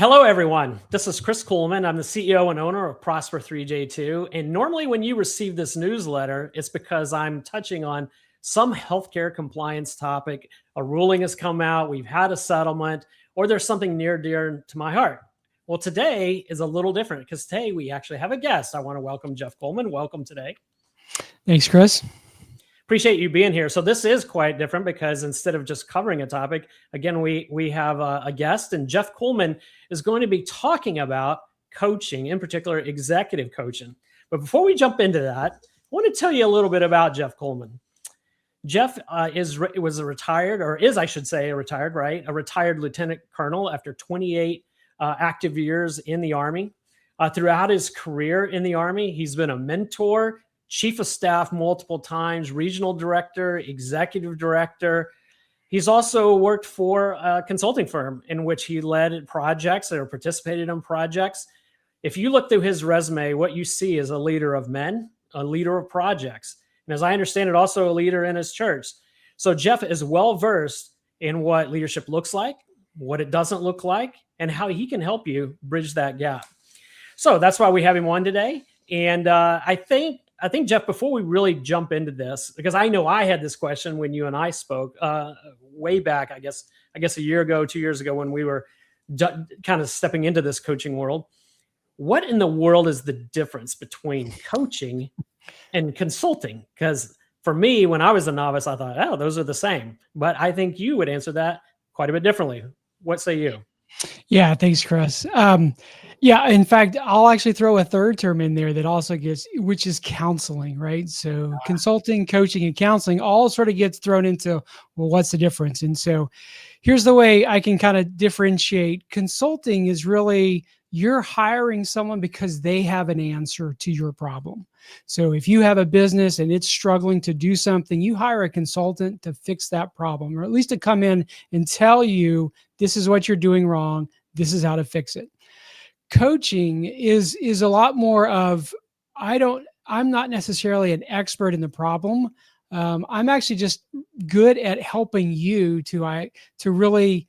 Hello, everyone. This is Chris Kuhlmann. I'm the CEO and owner of Prosper 3J2. And normally, when you receive this newsletter, it's because I'm touching on some healthcare compliance topic. A ruling has come out, we've had a settlement, or there's something near dear to my heart. Well, today is a little different because today we actually have a guest. I want to welcome Geoff Kuhlmann. Welcome today. Thanks, Chris. Appreciate you being here. So this is quite different because instead of just covering a topic, again, we have a guest, and Geoff Kuhlmann is going to be talking about coaching, in particular executive coaching. But before we jump into that, I want to tell you a little bit about Geoff Kuhlmann. Geoff was a retired, or is, I should say, a retired lieutenant colonel after 28 active years in the Army. Throughout his career in the Army, he's been a mentor, chief of staff multiple times, regional director, executive director. He's also worked for a consulting firm in which he led projects or participated in projects. If you look through his resume, what you see is a leader of men, a leader of projects, and as I understand it, also a leader in his church. So Geoff is well-versed in what leadership looks like, what it doesn't look like, and how he can help you bridge that gap. So that's why we have him on today. And I think, Geoff, before we really jump into this, because I know I had this question when you and I spoke way back, I guess a year ago, 2 years ago, when we were kind of stepping into this coaching world. What in the world is the difference between coaching and consulting? Because for me, when I was a novice, I thought, oh, those are the same. But I think you would answer that quite a bit differently. What say you? Yeah, thanks, Chris. Yeah, in fact, I'll actually throw a third term in there that also gets, which is counseling, right? So consulting, coaching, and counseling all sort of gets thrown into, well, what's the difference? And so here's the way I can kind of differentiate. Consulting is really, you're hiring someone because they have an answer to your problem. So if you have a business and it's struggling to do something, you hire a consultant to fix that problem, or at least to come in and tell you, this is what you're doing wrong, this is how to fix it. Coaching is a lot more of, I'm not necessarily an expert in the problem. I'm actually just good at helping you to really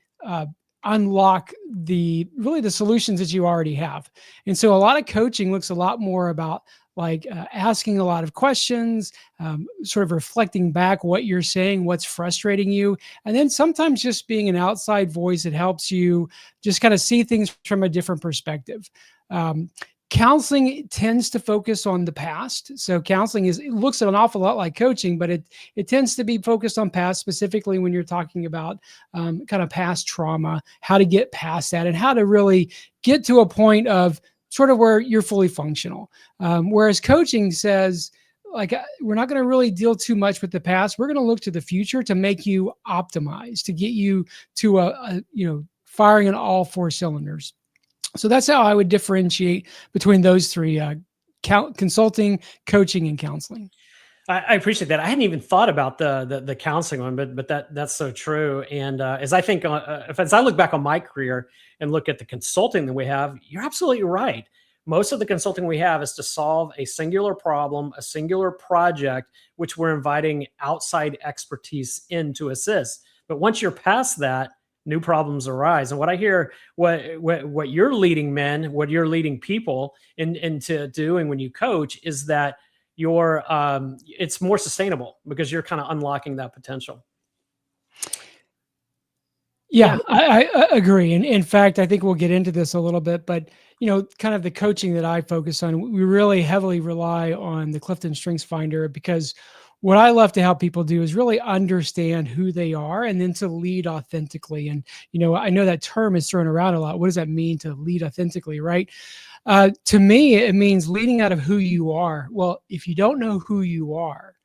unlock the solutions that you already have. And so a lot of coaching looks a lot more about like asking a lot of questions, sort of reflecting back what you're saying, what's frustrating you, and then sometimes just being an outside voice that helps you just kind of see things from a different perspective. Counseling tends to focus on the past. So counseling it looks an awful lot like coaching, but it tends to be focused on past, specifically when you're talking about kind of past trauma, how to get past that, and how to really get to a point of sort of where you're fully functional. Whereas coaching says, like, we're not going to really deal too much with the past. We're going to look to the future to make you optimize, to get you to firing on all four cylinders. So that's how I would differentiate between those three: consulting, coaching, and counseling. I appreciate that. I hadn't even thought about the counseling one, but that's so true. And as I look back on my career and look at the consulting that we have, you're absolutely right. Most of the consulting we have is to solve a singular problem, a singular project, which we're inviting outside expertise in to assist. But once you're past that, new problems arise. And what I hear, what you're leading men, what you're leading people into doing when you coach is that it's more sustainable because you're kind of unlocking that potential. Yeah, I agree. And in fact, I think we'll get into this a little bit, but kind of the coaching that I focus on, we really heavily rely on the Clifton Strengths Finder, because what I love to help people do is really understand who they are and then to lead authentically. And, I know that term is thrown around a lot. What does that mean to lead authentically, right? To me, it means leading out of who you are. Well, if you don't know who you are,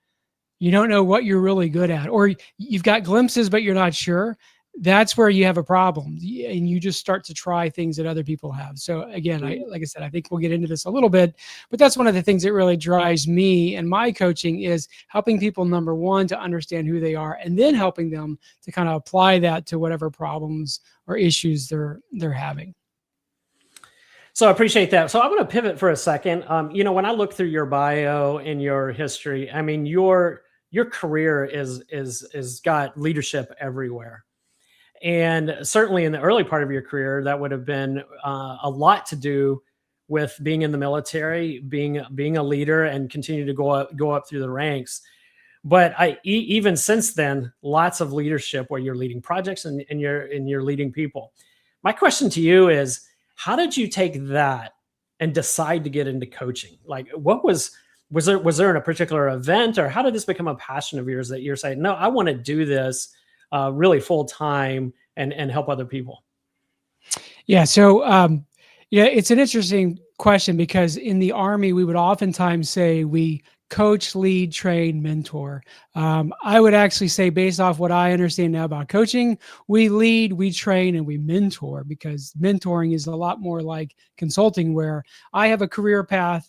you don't know what you're really good at, or you've got glimpses, but you're not sure, that's where you have a problem, and you just start to try things that other people have. So again, like I said, I think we'll get into this a little bit, but that's one of the things that really drives me and my coaching is helping people, number one, to understand who they are, and then helping them to kind of apply that to whatever problems or issues they're having. So I appreciate that. So I'm going to pivot for a second. When I look through your bio and your history, I mean, your career is got leadership everywhere. And certainly in the early part of your career, that would have been a lot to do with being in the military, being a leader, and continue to go up through the ranks. But even since then, lots of leadership where you're leading projects and you're leading people. My question to you is, how did you take that and decide to get into coaching? Like, what was there a particular event, or how did this become a passion of yours that you're saying, no, I want to do this really full time and help other people? Yeah. So, yeah, it's an interesting question because in the Army, we would oftentimes say we coach, lead, train, mentor. I would actually say, based off what I understand now about coaching, we lead, we train, and we mentor, because mentoring is a lot more like consulting, where I have a career path.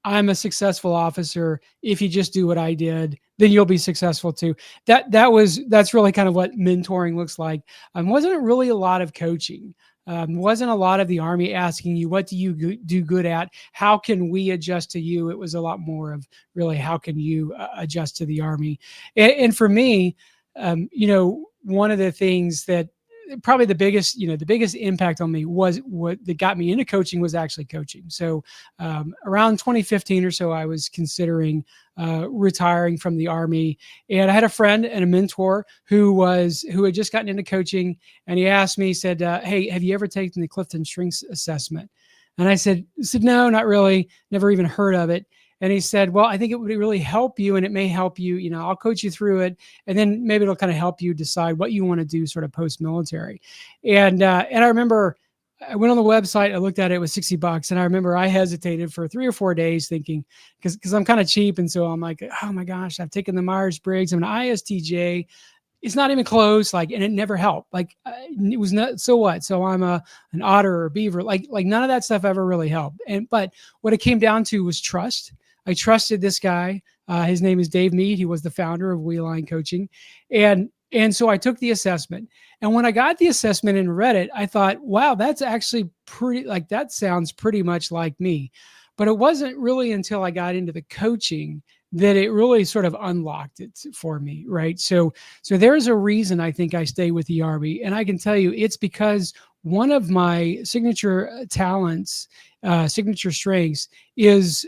I'm a successful officer. If you just do what I did, then you'll be successful too. That's really kind of what mentoring looks like. Wasn't really a lot of coaching. Wasn't a lot of the Army asking you, what do you do good at? How can we adjust to you? It was a lot more of really, how can you adjust to the Army? And for me, one of the things that probably the biggest impact on me was what that got me into coaching was actually coaching. So around 2015 or so, I was considering retiring from the Army, and I had a friend and a mentor who had just gotten into coaching, and he asked me, he said, "Hey, have you ever taken the Clifton Strengths Assessment?" And I said, "No, not really. Never even heard of it." And he said, "Well, I think it would really help you, and it may help you. I'll coach you through it, and then maybe it'll kind of help you decide what you want to do, sort of post-military." And I remember I went on the website, I looked at it, it was $60, and I remember I hesitated for 3 or 4 days, thinking, because I'm kind of cheap, and so I'm like, oh my gosh, I've taken the Myers-Briggs, I'm an ISTJ. It's not even close, like, and it never helped. Like, it was not, so what? So I'm an otter or a beaver. Like none of that stuff ever really helped. But what it came down to was trust. I trusted this guy. His name is Dave Mead. He was the founder of WeAlign Coaching. And so I took the assessment. And when I got the assessment and read it, I thought, wow, that's actually that sounds pretty much like me. But it wasn't really until I got into the coaching that it really sort of unlocked it for me, right? So there's a reason I think I stay with the Army, and I can tell you it's because one of my signature talents, signature strengths, is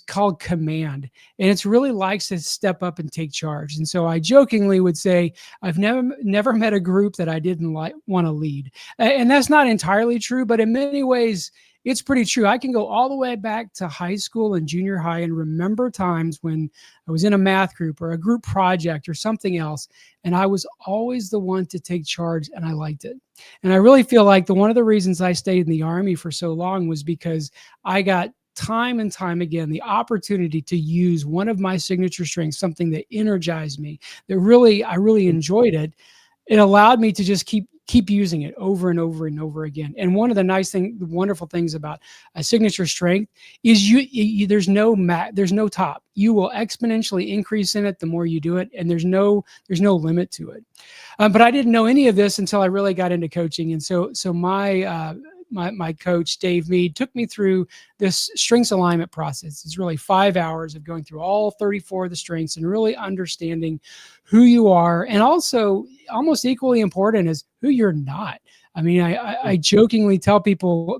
called command, and it's really likes to step up and take charge. And so I jokingly would say I've never met a group that I didn't want to lead, and that's not entirely true, but in many ways it's pretty true. I can go all the way back to high school and junior high and remember times when I was in a math group or a group project or something else, and I was always the one to take charge, and I liked it. And I really feel like one of the reasons I stayed in the Army for so long was because I got time and time again the opportunity to use one of my signature strengths, something that energized me, that I really enjoyed it. It allowed me to just keep using it over and over and over again. And one of the wonderful things about a signature strength is there's no top. You will exponentially increase in it the more you do it, and there's no limit to it. But I didn't know any of this until I really got into coaching. And so my coach, Dave Mead, took me through this strengths alignment process. It's really 5 hours of going through all 34 of the strengths and really understanding who you are. And also, almost equally important, is who you're not. I mean, I jokingly tell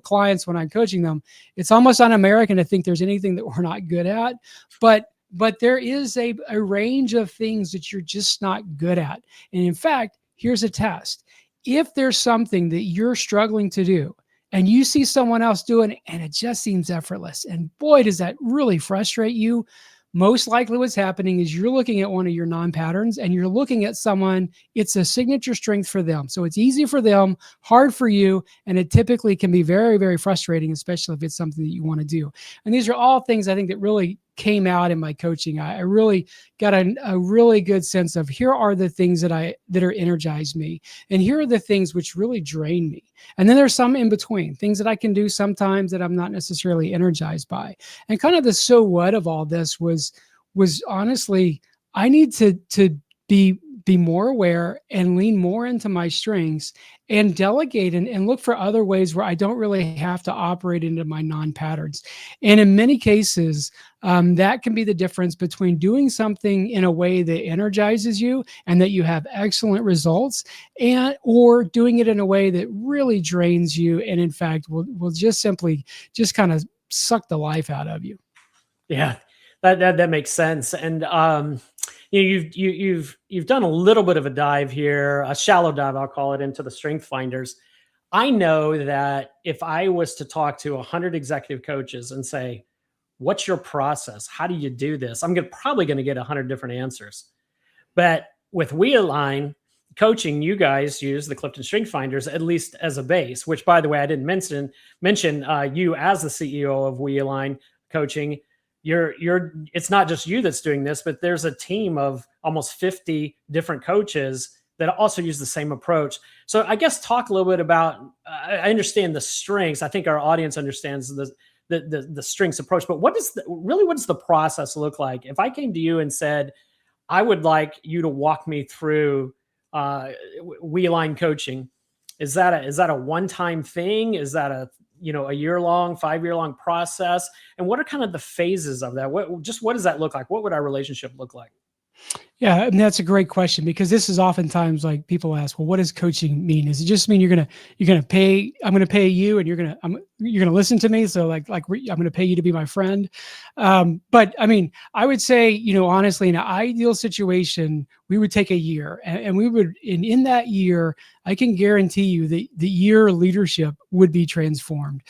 clients when I'm coaching them, it's almost un-American to think there's anything that we're not good at. But there is a range of things that you're just not good at. And in fact, here's a test. If there's something that you're struggling to do, and you see someone else doing it, and it just seems effortless, and boy, does that really frustrate you, most likely what's happening is you're looking at one of your non-patterns, and you're looking at someone, it's a signature strength for them. So it's easy for them, hard for you, and it typically can be very, very frustrating, especially if it's something that you want to do. And these are all things I think that really came out in my coaching. I really got a really good sense of, here are the things that are energized me, and here are the things which really drain me. And then there's some in between, things that I can do sometimes that I'm not necessarily energized by. And kind of the so what of all this was honestly, I need to be be more aware and lean more into my strengths and delegate and look for other ways where I don't really have to operate into my non-patterns. And in many cases, that can be the difference between doing something in a way that energizes you and that you have excellent results, and or doing it in a way that really drains you and in fact will just simply just kind of suck the life out of you. Yeah, that makes sense. And you've done a little bit of a dive here, a shallow dive, I'll call it, into the strength finders. I know that if I was to talk to 100 executive coaches and say, "What's your process? How do you do this?" Probably going to get 100 different answers. But with WeAlign coaching, you guys use the Clifton Strength Finders at least as a base. Which, by the way, I didn't mention you as the CEO of WeAlign coaching. It's not just you that's doing this, but there's a team of almost 50 different coaches that also use the same approach. So I guess talk a little bit about, I understand the strengths. I think our audience understands the strengths approach, but what does the process look like? If I came to you and said, I would like you to walk me through WeAlign coaching, is that a one-time thing? Is that a year-long, 5-year-long process? And what are kind of the phases of that? What does that look like? What would our relationship look like? Yeah, and that's a great question, because this is oftentimes like people ask, well, what does coaching mean? Does it just mean you're gonna pay? I'm gonna pay you, and you're gonna listen to me. So I'm gonna pay you to be my friend. But I mean, I would say, honestly, in an ideal situation, we would take a year, and we would, in that year, I can guarantee you that the year leadership would be transformed.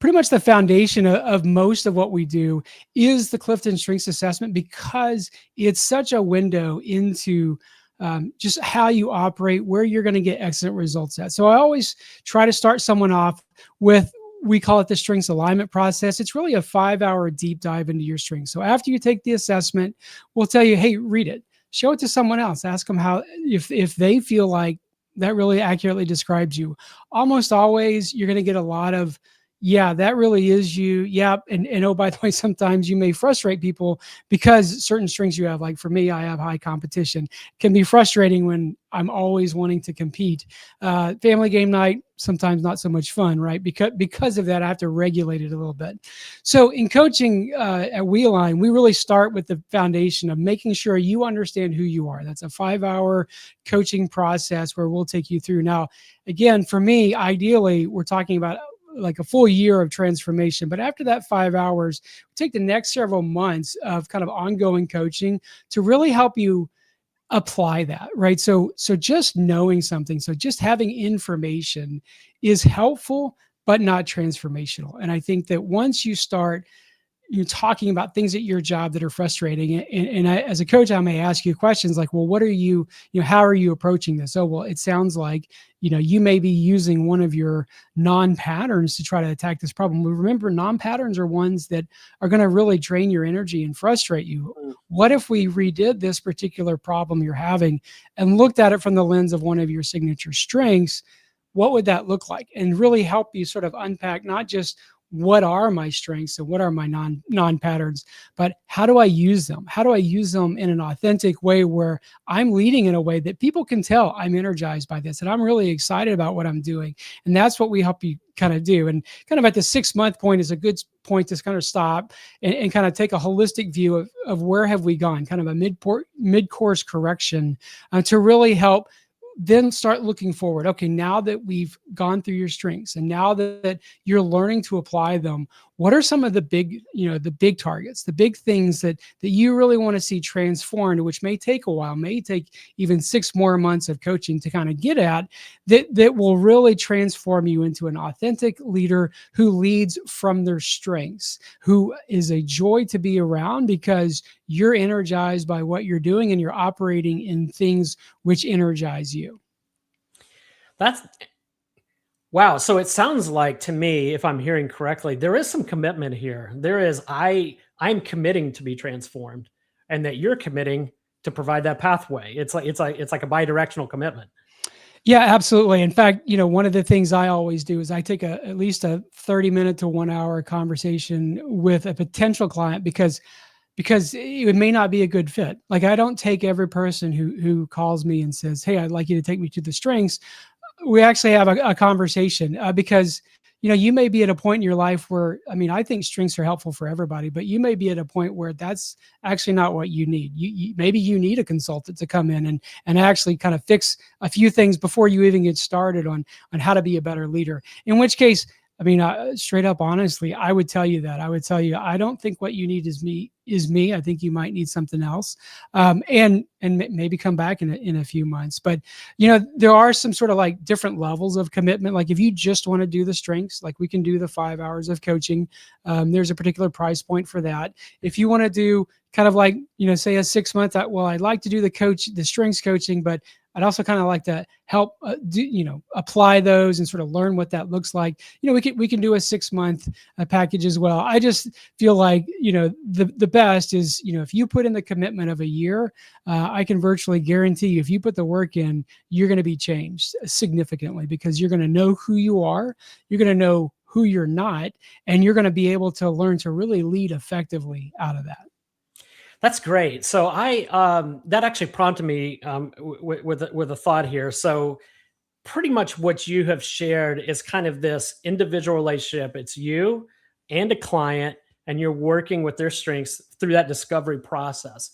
Pretty much the foundation of most of what we do is the Clifton Strengths Assessment, because it's such a window into just how you operate, where you're going to get excellent results at. So I always try to start someone off with, we call it the strengths alignment process. It's really a 5-hour deep dive into your strengths. So after you take the assessment, we'll tell you, hey, read it, show it to someone else, ask them how, if they feel like that really accurately describes you. Almost always, you're going to get a lot of, yeah, that really is you. Yep. And oh, by the way, sometimes you may frustrate people because certain strengths you have, like for me, I have high competition. It can be frustrating when I'm always wanting to compete. Family game night, sometimes not so much fun, right? Because of that, I have to regulate it a little bit. So in coaching at WeAlign, we really start with the foundation of making sure you understand who you are. That's a 5-hour coaching process where we'll take you through. Now, again, for me, ideally, we're talking about like a full year of transformation. But after that 5 hours, we take the next several months of kind of ongoing coaching to really help you apply that, right? So just knowing something, so just having information is helpful, but not transformational. And I think that once you start talking about things at your job that are frustrating, and as a coach, I may ask you questions like, well, what are you, how are you approaching this? Oh, well, it sounds like, you may be using one of your non-patterns to try to attack this problem. But remember, non-patterns are ones that are going to really drain your energy and frustrate you. What if we redid this particular problem you're having and looked at it from the lens of one of your signature strengths? What would that look like? And really help you sort of unpack not just what are my strengths and what are my non-patterns, but how do I use them? How do I use them in an authentic way where I'm leading in a way that people can tell I'm energized by this and I'm really excited about what I'm doing? And that's what we help you kind of do. And kind of at the 6-month point is a good point to kind of stop and kind of take a holistic view of where have we gone, kind of a mid-course correction to really help then start looking forward. Okay, now that we've gone through your strengths and now that you're learning to apply them, what are some of the big, the big targets, the big things that you really want to see transformed, which may take a while, may take even 6 more months of coaching to kind of get at, that will really transform you into an authentic leader who leads from their strengths, who is a joy to be around because you're energized by what you're doing and you're operating in things which energize you. That's wow. So it sounds like to me, if I'm hearing correctly, there is some commitment here. There is, I'm committing to be transformed, and that you're committing to provide that pathway. It's like a bi-directional commitment. Yeah, absolutely. In fact, one of the things I always do is I take at least a 30-minute to 1 hour conversation with a potential client, because because it may not be a good fit. Like, I don't take every person who calls me and says, "Hey, I'd like you to take me to the strengths." We actually have a conversation, because you may be at a point in your life where, I mean, I think strengths are helpful for everybody, but you may be at a point where that's actually not what you need. Maybe you need a consultant to come in and actually kind of fix a few things before you even get started on how to be a better leader. In which case, I mean, straight up, honestly, I would tell you that. I would tell you, I don't think what you need is me. I think you might need something else, and maybe come back in a few months. But there are some sort of like different levels of commitment. Like, if you just want to do the strengths, like, we can do the 5 hours of coaching. There's a particular price point for that. If you want to do kind of like, say a 6 month, well, I'd like to do the strengths coaching, but I'd also kind of like to help, apply those and sort of learn what that looks like. We can do a 6 month package as well. I just feel like, the best is, if you put in the commitment of a year, I can virtually guarantee you, if you put the work in, you're going to be changed significantly, because you're going to know who you are, you're going to know who you're not, and you're going to be able to learn to really lead effectively out of that. That's great. So that actually prompted me with a thought here. So pretty much what you have shared is kind of this individual relationship. It's you and a client, and you're working with their strengths through that discovery process.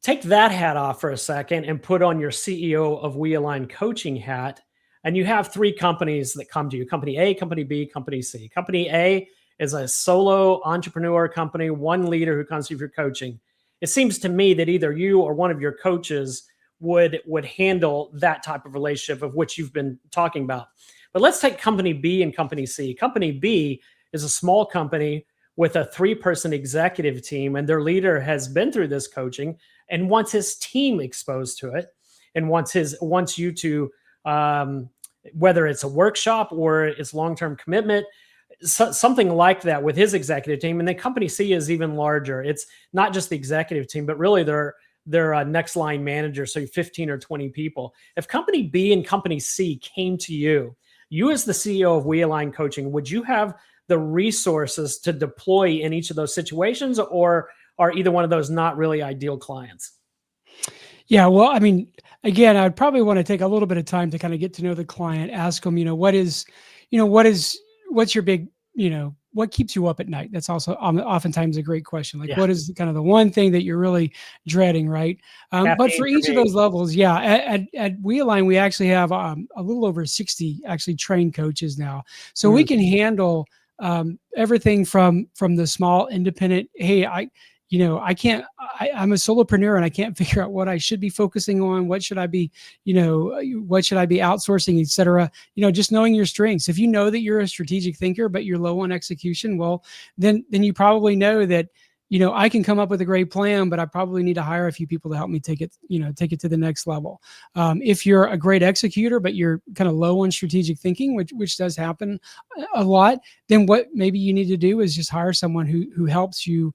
Take that hat off for a second and put on your CEO of WeAlign coaching hat. And you have 3 companies that come to you: Company A, Company B, Company C. Company A is a solo entrepreneur company, one leader who comes to you for coaching. It seems to me that either you or one of your coaches would handle that type of relationship of which you've been talking about. But let's take Company B and Company C. Company B is a small company with a 3-person executive team, and their leader has been through this coaching and wants his team exposed to it, and wants you to, whether it's a workshop or it's long-term commitment, something like that with his executive team. And then Company C is even larger. It's not just the executive team, but really they're a next line manager, so 15 or 20 people. If Company B and Company C came to you as the CEO of WeAlign Coaching, would you have the resources to deploy in each of those situations, or are either one of those not really ideal clients? Yeah, well, I mean, again, I'd probably want to take a little bit of time to kind of get to know the client, ask them, what's your big, what keeps you up at night? That's also oftentimes a great question. Like, Yeah. what is kind of the one thing that you're really dreading, right? But for each of those levels, yeah, at WeAlign, we actually have a little over 60 actually trained coaches now. So we can handle everything from the small independent, hey, I'm a solopreneur and I can't figure out what I should be focusing on. What should I be outsourcing, et cetera. Just knowing your strengths. If you know that you're a strategic thinker, but you're low on execution, well, then you probably know that, I can come up with a great plan, but I probably need to hire a few people to help me take it to the next level. If you're a great executor, but you're kind of low on strategic thinking, which does happen a lot, then what maybe you need to do is just hire someone who helps you,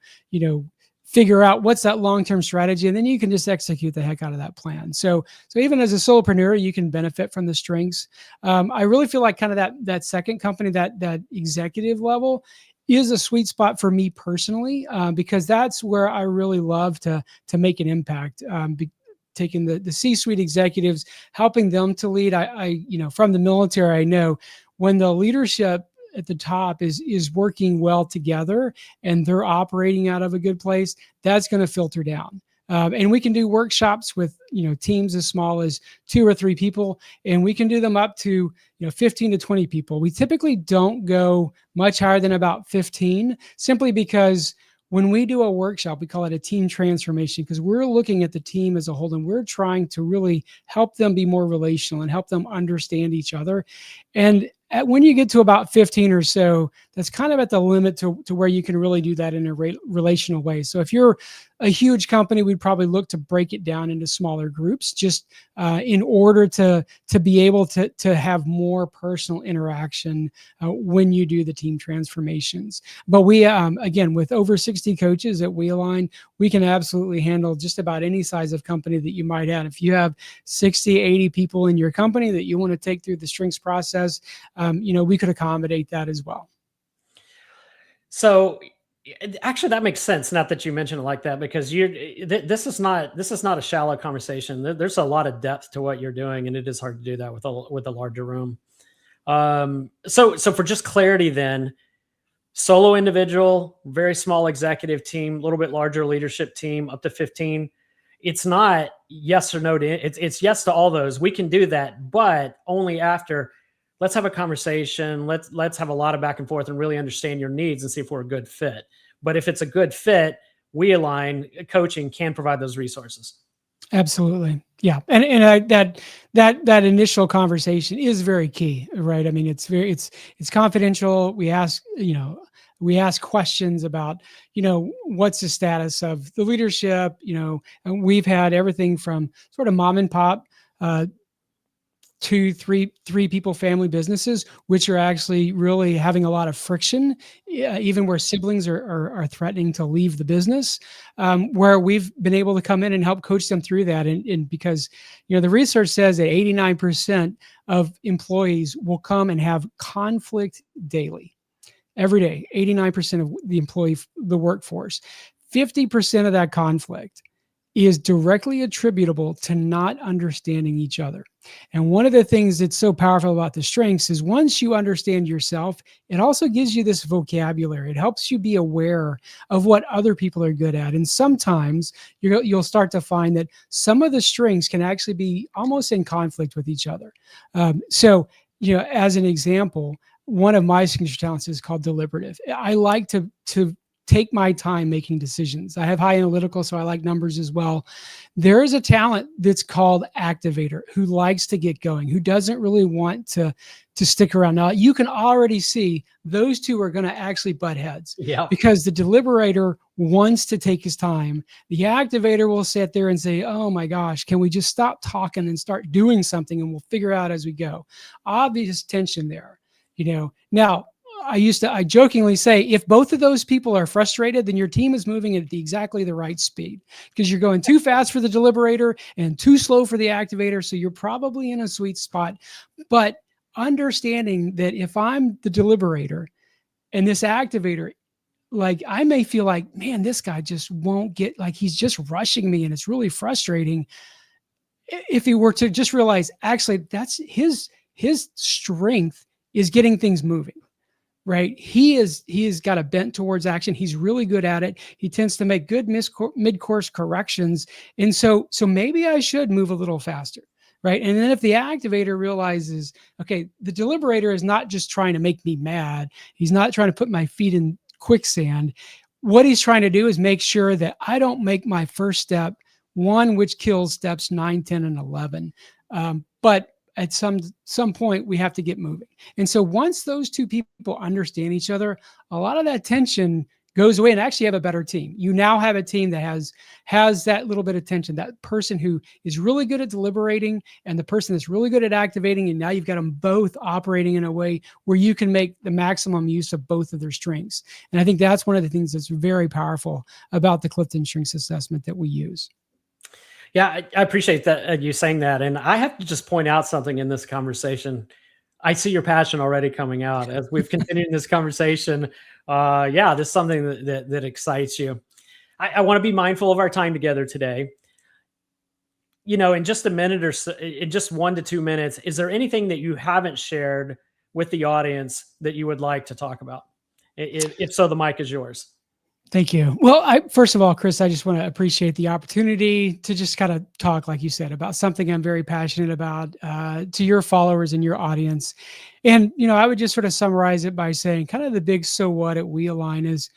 figure out what's that long-term strategy, and then you can just execute the heck out of that plan. So even as a solopreneur, you can benefit from the strengths. I really feel like kind of that second company, that executive level, is a sweet spot for me personally, because that's where I really love to make an impact. Taking the C-suite executives, helping them to lead. I from the military, I know when the leadership at the top is working well together and they're operating out of a good place, that's going to filter down. And we can do workshops with, teams as small as 2 or 3 people, and we can do them up to, 15 to 20 people. We typically don't go much higher than about 15, simply because when we do a workshop, we call it a team transformation, because we're looking at the team as a whole and we're trying to really help them be more relational and help them understand each other. And when you get to about 15 or so, that's kind of at the limit to where you can really do that in a relational way. So if you're a huge company, we'd probably look to break it down into smaller groups, just in order to be able to have more personal interaction when you do the team transformations. But we, again, with over 60 coaches at WeAlign, we can absolutely handle just about any size of company that you might have. If you have 60, 80 people in your company that you want to take through the strengths process, we could accommodate that as well. So Actually, that makes sense. Not that you mentioned it like that, because this is not a shallow conversation. There's a lot of depth to what you're doing, and it is hard to do that with a larger room. So for just clarity, then, solo individual, very small executive team, a little bit larger leadership team, up to 15. It's not yes or no to it. It's yes to all those. We can do that, but only after. Let's have a conversation. Let's have a lot of back and forth and really understand your needs and see if we're a good fit. But if it's a good fit, WeAlign coaching can provide those resources. Absolutely. Yeah. That initial conversation is very key, right? I mean, it's confidential. We ask questions about, what's the status of the leadership, and we've had everything from sort of mom and pop, two, three people family businesses, which are actually really having a lot of friction, even where siblings are threatening to leave the business, where we've been able to come in and help coach them through that. And because, the research says that 89% of employees will come and have conflict daily, every day. 89% of the workforce, 50% of that conflict is directly attributable to not understanding each other. And one of the things that's so powerful about the strengths is once you understand yourself, it also gives you this vocabulary. It helps you be aware of what other people are good at. And sometimes you'll start to find that some of the strengths can actually be almost in conflict with each other. So, as an example, one of my signature talents is called deliberative. I like to take my time making decisions. I have high analytical, so I like numbers as well. There is a talent that's called activator, who likes to get going, who doesn't really want to stick around. Now, you can already see those two are going to actually butt heads. Yeah. Because the deliberator wants to take his time. The activator will sit there and say, oh my gosh, can we just stop talking and start doing something, and we'll figure out as we go. Obvious tension there. Now, I jokingly say, if both of those people are frustrated, then your team is moving at exactly the right speed, because you're going too fast for the deliberator and too slow for the activator. So you're probably in a sweet spot. But understanding that if I'm the deliberator and this activator, like, I may feel like, man, this guy just won't get, like, he's just rushing me and it's really frustrating. If he were to just realize, actually, that's his strength is getting things moving. Right. He has got a bent towards action. He's really good at it. He tends to make good mid-course corrections. And so maybe I should move a little faster. Right. And then if the activator realizes, okay, the deliberator is not just trying to make me mad. He's not trying to put my feet in quicksand. What he's trying to do is make sure that I don't make my first step one, which kills steps 9, 10, and 11. But at some point, we have to get moving. And so once those two people understand each other, a lot of that tension goes away, and actually have a better team. You now have a team that has that little bit of tension, that person who is really good at deliberating and the person that's really good at activating. And now you've got them both operating in a way where you can make the maximum use of both of their strengths. And I think that's one of the things that's very powerful about the Clifton Strengths Assessment that we use. Yeah, I appreciate that you saying that. And I have to just point out something in this conversation. I see your passion already coming out as we've continued this conversation. This is something that excites you. I want to be mindful of our time together today. In just a minute or so, in just 1 to 2 minutes, is there anything that you haven't shared with the audience that you would like to talk about? If so, the mic is yours. Thank you. Well, first of all, Chris, I just want to appreciate the opportunity to just kind of talk, like you said, about something I'm very passionate about to your followers and your audience. And, I would just sort of summarize it by saying kind of the big so what at WeAlign is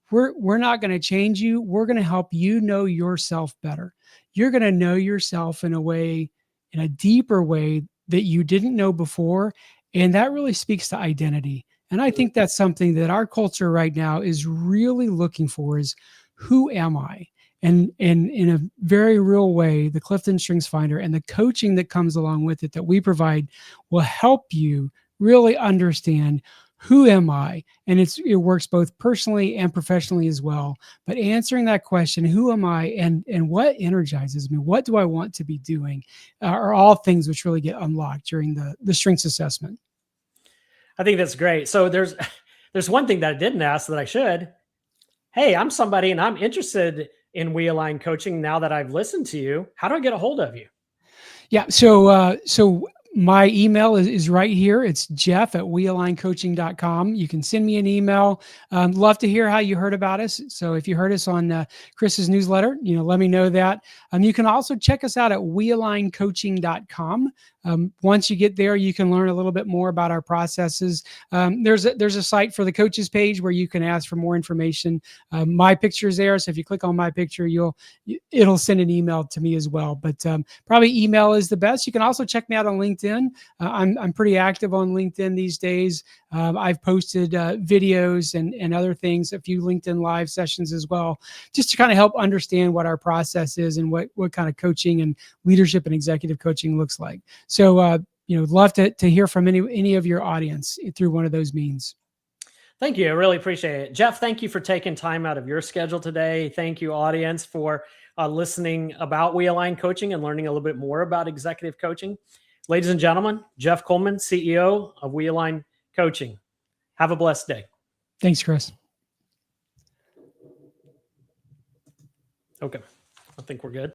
we're not going to change you. We're going to help you know yourself better. You're going to know yourself in a deeper way that you didn't know before. And that really speaks to identity. And I think that's something that our culture right now is really looking for, is who am I? And in a very real way, the Clifton Strengths Finder and the coaching that comes along with it that we provide will help you really understand, who am I? And it works both personally and professionally as well. But answering that question, who am I, and what energizes me? What do I want to be doing? Are all things which really get unlocked during the strengths assessment. I think that's great. So there's one thing that I didn't ask that I should. hey, I'm somebody and I'm interested in WeAlign coaching now that I've listened to you. How do I get a hold of you? Yeah. So my email is right here. It's Geoff at WeAlignCoaching.com. You can send me an email. Love to hear how you heard about us. So if you heard us on Chris's newsletter, let me know that. You can also check us out at WeAlignCoaching.com. Once you get there, you can learn a little bit more about our processes. There's a site for the coaches page where you can ask for more information. My picture is there, so if you click on my picture, it'll send an email to me as well. But probably email is the best. You can also check me out on LinkedIn. I'm pretty active on LinkedIn these days. I've posted videos and other things, a few LinkedIn live sessions as well, just to kind of help understand what our process is and what kind of coaching and leadership and executive coaching looks like. So, love to hear from any of your audience through one of those means. Thank you. I really appreciate it. Geoff, thank you for taking time out of your schedule today. Thank you, audience, for listening about WeAlign coaching and learning a little bit more about executive coaching. Ladies and gentlemen, Geoff Kuhlmann, CEO of WeAlign Coaching. Have a blessed day. Thanks, Chris. Okay. I think we're good.